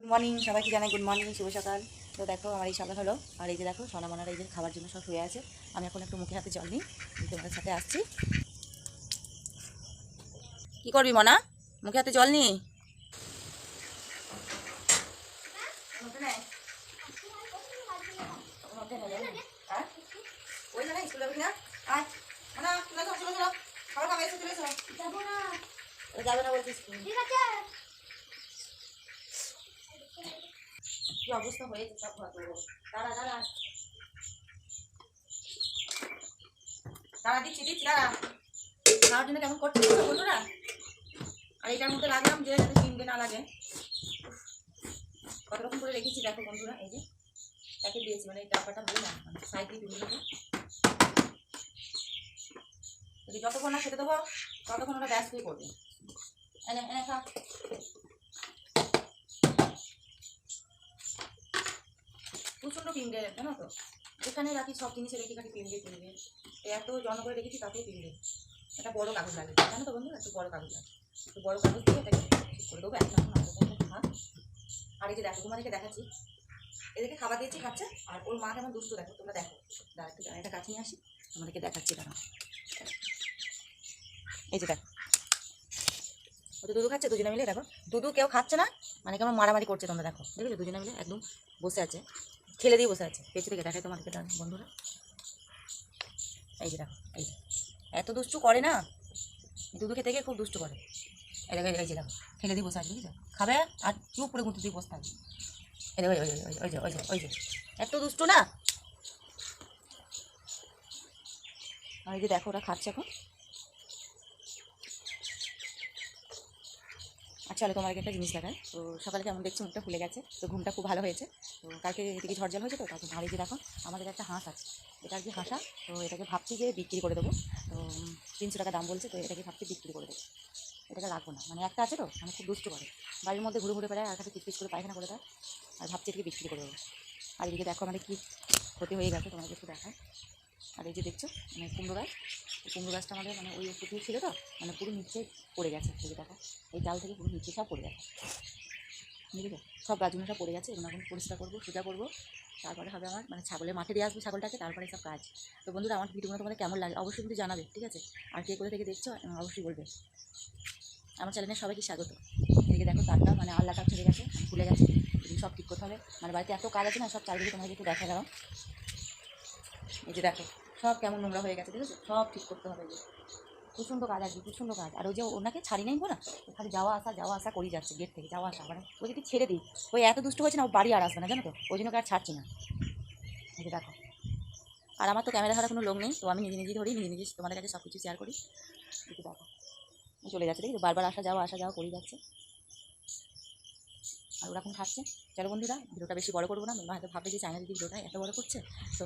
Good morning সবাইকে জানাই good morning, শুভ সকাল। তো দেখো আমার এই সকাল হলো, আর এই যে দেখো সোনামনারা এই যে খাবার জন্য সব শুয়ে আছে। আমি এখন একটু মুখে হাতে জল নিই, তোমাদের সাথে আসছি। কি করবি মনা? মুখে হাতে জল নিই। যাবে না বলছিস? কি অবস্থা হয়েছে সব ঘর। দাঁড়া দাঁড়া দাঁড়া, দিচ্ছি দিচ্ছি, দাঁড়া। খাওয়ার জন্য কেমন করছিস বন্ধুরা? আর এটার মধ্যে রাখলাম যে যাতে চিনতে না লাগে। কত রকম করে রেখেছি দেখো বন্ধুরা, এই যে প্যাকেট দিয়েছি, মানে এই টাকাটা হবে না, মানে সাইড দিয়ে বিভিন্ন যদি যতক্ষণ না খেতে দেবো ততক্ষণ ওরা ব্যস্তই করবে। এনে এনে খা। প্রচণ্ড পিঁমড়ে জানো তো, এখানে রাখি সব জিনিসে রেখে খালি পিঁমড়ে পিঁমড়ে, এত যত্ন করে রেখেছি তাতেই পিঁমড়ে। একটা বড় কাগজ লাগে জানো তো বন্ধুরা, একটু বড় কাগজ লাগে, একটু বড় কাগজ দিয়ে এটাকে ঠিক করে দেবো। এখন খা। আর এই যে দেখো তোমাদেরকে দেখাচ্ছি, এদেরকে খাবার দিয়েছি, খাচ্ছে। আর ওর মা কেমন দুষ্ট দেখো, তোমরা দেখো। দাঁড়া একটু এটা কাছে নিয়ে আসি, তোমাদেরকে দেখাচ্ছি। দাঁড়া, এই যে দেখো ও তো দুধু খাচ্ছে, দুজনে মিলে দেখো। দুধু কেউ খাচ্ছে না, মানে কেমন মারামারি করছে। তোমরা দেখো, দেখেছো দুজনে মিলে একদম বসে আছে, ঠেলে দিয়ে বসে আছে। পেছনে থেকে দেখায় তোমাদেরকে বন্ধুরা, এই যে দেখো, এই যে এত দুষ্টু করে না, দুধু খেতে গিয়ে খুব দুষ্টু করে। এই দেখো, এই যে দেখো ঠেলে দিয়ে বসে আছে, বুঝেছো? খাবে আর চুপ করে গুঁতো দিয়ে বসে থাকবে। এই দেখো, ওই যে ওই যে ওই যে ওই যে এত দুষ্টু না। আর এই যে দেখো ওরা খাচ্ছে এখন। আচ্ছা চলো তোমাকে একটা জিনিস দেখায়। তো সকালে কেমন দেখছি মুখটা ফুলে গেছে, তো ঘুমটা খুব ভালো হয়েছে। তো কালকে এদিকে ঝড় জল হয়েছে, তো তারপর ভালো যে দেখো আমাদের একটা হাঁস আছে, এটা আর কি হাঁসা। তো এটাকে ভাবছি যে বিক্রি করে দেবো। তো 300 টাকা দাম বলছে, তো এটাকে ভাবছি বিক্রি করে দেবো। এটাকে রাখবো না, মানে একটা আছে তো, মানে খুব দুষ্ট করে, বাড়ির মধ্যে ঘুরে ঘুরে বেড়ায়, আর কাছে পিস করে পায়খানা করে দেয়। আর ভাবছি এটাকে বিক্রি করে দেবো। আর এদিকে দেখো আমাদের কী ক্ষতি হয়ে গেছে, তোমাকে একটু দেখায়। আর এই যে দেখছো মানে কুমড়ো গাছ, কুমড়ো গাছটা আমাদের মানে ওই পুকুর ছিল তো, মানে পুরো নিচে পড়ে গেছে। এই যে দেখো এই জাল থেকে পুরো নিচে সব পড়ে গেছে, বুঝেছো? সব গাছগুলো সব পড়ে গেছে। এগুলো এখন পরিষ্কার করবো, সোজা করবো, তারপরে হবে আমার মানে ছাগলের মাঠে দিয়ে আসবো ছাগলটাকে, তারপরে সব কাজ। তো বন্ধুরা আমার ভিডিওগুলো তোমাদের কেমন লাগে অবশ্যই কিন্তু জানাবে, ঠিক আছে? আর কে কোথা থেকে দেখছো অবশ্যই বলবে। আমার চ্যানেলে সবাইকে স্বাগত। এদিকে দেখো তারটা মানে আল্লাহটা ছেড়ে গেছে, খুলে গেছে, এদিকে সব ঠিক করতে হবে। মানে বাড়িতে এত কাজ আছে না, সব চারিদিকে তোমাদেরকে একটু দেখা গেল। এই যে দেখো সব কেমন নোংরা হয়ে গেছে, ঠিক আছে? সব ঠিক করতে হবে। যে প্রচণ্ড কাজ আসবে, প্রচণ্ড কাজ। আর ওই যে ওনাকে ছাড়ি নাই না, খালি যাওয়া আসা করেই যাচ্ছে, গেট থেকে যাওয়া আসা। মানে ওই যদি ছেড়ে দিই, ওই এত দুষ্ট হয়েছে না, ও বাড়ি আর আসবে না জানো তো, ওই জন্য আর ছাড়ছি না। এই যে দেখো, আর আমার তো ক্যামেরা ধরার কোনো লোক নেই, তো আমি নিজে নিজেই ধরি, নিজে নিজে তোমাদের কাছে সব কিছু শেয়ার করি। এই যে দেখো চলে যাচ্ছে, দেখি বারবার আসা যাওয়া করেই যাচ্ছে। আর ওরা এখন খাচ্ছে। চলো বন্ধুরা ভিডিওটা বেশি বড় করবো না, তোমরা হয়তো ভাববে যে চায়না দিদি ভিডিওটা এত বড় করছে। তো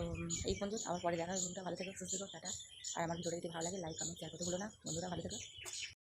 এই পর্যন্ত আবার পরে দেখা হবে। বন্ধুরা ভালো থেকো, সুস্থ থেকো, টাটা। আর আমার ভিডিওটা যদি ভালো লাগে লাইক কমেন্ট শেয়ার করতে ভুলো না। বন্ধুরা ভালো থেকো।